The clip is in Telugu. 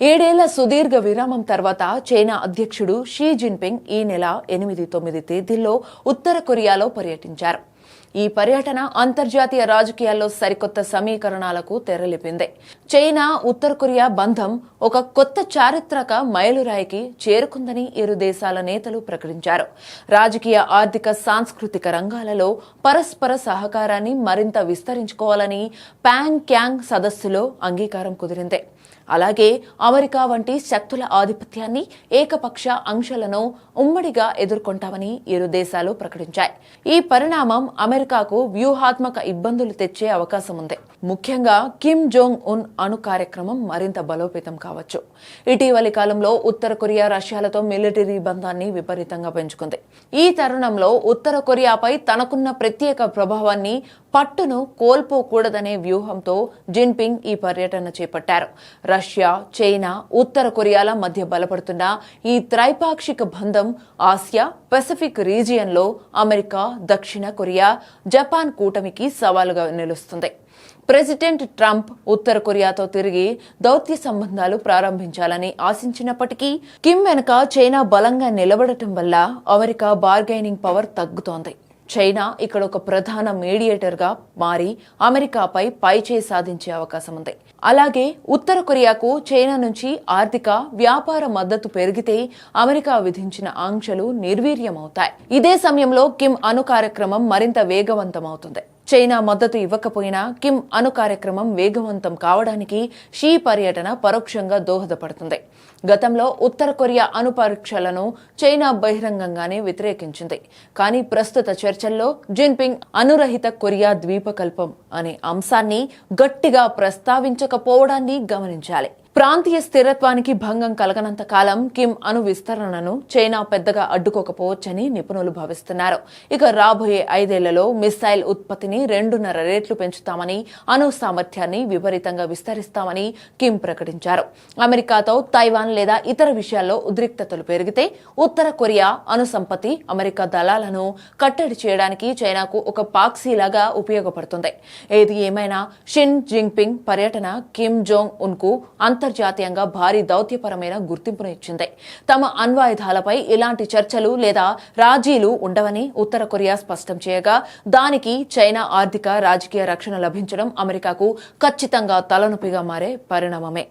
ఏడేళ్ల సుదీర్ఘ విరామం తర్వాత చైనా అధ్యక్షుడు షీ జిన్పింగ్ ఈ నెల 8-9 తేదీల్లో ఉత్తర కొరియాలో పర్యటించారు. ఈ పర్యటన అంతర్జాతీయ రాజకీయాల్లో సరికొత్త సమీకరణాలకు తెరలేపింది. చైనా ఉత్తర కొరియా బంధం ఒక కొత్త చారిత్రక మైలురాయికి చేరుకుందని ఇరు దేశాల నేతలు ప్రకటించారు. రాజకీయ, ఆర్థిక, సాంస్కృతిక రంగాలలో పరస్పర సహకారాన్ని మరింత విస్తరించుకోవాలని ప్యాంగ్యాంగ్ సదస్సులో అంగీకారం కుదిరింది. అలాగే అమెరికా వంటి శక్తుల ఆధిపత్యాన్ని, ఏకపక్ష ఆంక్షలను ఉమ్మడిగా ఎదుర్కొంటామని ఇరు దేశాలు ప్రకటించాయి. ఈ పరిణామం అమెరికాకు వ్యూహాత్మక ఇబ్బందులు తెచ్చే అవకాశం ఉంది. ముఖ్యంగా కిమ్ జోంగ్ ఉన్ అణు కార్యక్రమం మరింత బలోపేతం కావచ్చు. ఇటీవలి కాలంలో ఉత్తర కొరియా రష్యాలతో మిలిటరీ బంధాన్ని విపరీతంగా పెంచుకుంది. ఈ తరుణంలో ఉత్తర కొరియాపై తనకున్న ప్రత్యేక ప్రభావాన్ని, పట్టును కోల్పోకూడదనే వ్యూహంతో జిన్పింగ్ ఈ పర్యటన చేపట్టారు. రష్యా, చైనా, ఉత్తర కొరియాల మధ్య బలపడుతున్న ఈ త్రైపాక్షిక బంధం ఆసియా పసిఫిక్ రీజియన్లో అమెరికా, దక్షిణ కొరియా, జపాన్ కూటమికి సవాలుగా నిలుస్తుంది. ప్రెసిడెంట్ ట్రంప్ ఉత్తర కొరియాతో తిరిగి దౌత్య సంబంధాలు ప్రారంభించాలని ఆశించినప్పటికీ కిమ్ వెనుక చైనా బలంగా నిలబడటం వల్ల అమెరికా బార్గెనింగ్ పవర్ తగ్గుతోంది. చైనా ఇక్కడ ఒక ప్రధాన మీడియేటర్గా మారి అమెరికాపై పైచేయి సాధించే అవకాశం ఉంది. అలాగే ఉత్తర కొరియాకు చైనా నుంచి ఆర్థిక, వ్యాపార మద్దతు పెరిగితే అమెరికా విధించిన ఆంక్షలు నిర్వీర్యమవుతాయి. ఇదే సమయంలో కిమ్ అణు కార్యక్రమం మరింత వేగవంతమవుతుంది. చైనా మద్దతు ఇవ్వకపోయినా కిమ్ అణు కార్యక్రమం వేగవంతం కావడానికి షీ పర్యటన పరోక్షంగా దోహదపడుతుంది. గతంలో ఉత్తర కొరియా అణు పరీక్షలను చైనా బహిరంగంగానే వ్యతిరేకించింది. కానీ ప్రస్తుత చర్చల్లో జిన్పింగ్ అణురహిత కొరియా ద్వీపకల్పం అనే అంశాన్ని గట్టిగా ప్రస్తావించకపోవడాన్ని గమనించాలి. ప్రాంతీయ స్థిరత్వానికి భంగం కలగనంత కాలం కిమ్ అణు విస్తరణను చైనా పెద్దగా అడ్డుకోకపోవచ్చని నిపుణులు భావిస్తున్నారు. ఇక రాబోయే 5 ఏళ్లలో మిస్సైల్ ఉత్పత్తిని 2.5 రెట్లు పెంచుతామని, అణు సామర్థ్యాన్ని విపరీతంగా విస్తరిస్తామని కిమ్ ప్రకటించారు. అమెరికాతో తైవాన్ లేదా ఇతర విషయాల్లో ఉద్రిక్తతలు పెరిగితే ఉత్తర కొరియా అణు సంపత్తి అమెరికా దళాలను కట్టడి చేయడానికి చైనాకు ఒక పాక్సీలాగా ఉపయోగపడుతుంది. ఏది ఏమైనా షిన్ జిన్పింగ్ పర్యటన కిమ్ జోంగ్ ఉన్కు అంతర్జాతీయంగా భారీ దౌత్యపరమైన గుర్తింపును ఇచ్చింది. తమ అణ్వాయుధాలపై ఇలాంటి చర్చలు లేదా రాజీలు ఉండవని ఉత్తర కొరియా స్పష్టం చేయగా, దానికి చైనా ఆర్థిక, రాజకీయ రక్షణ లభించడం అమెరికాకు ఖచ్చితంగా తలనొప్పిగా మారే పరిణామమే.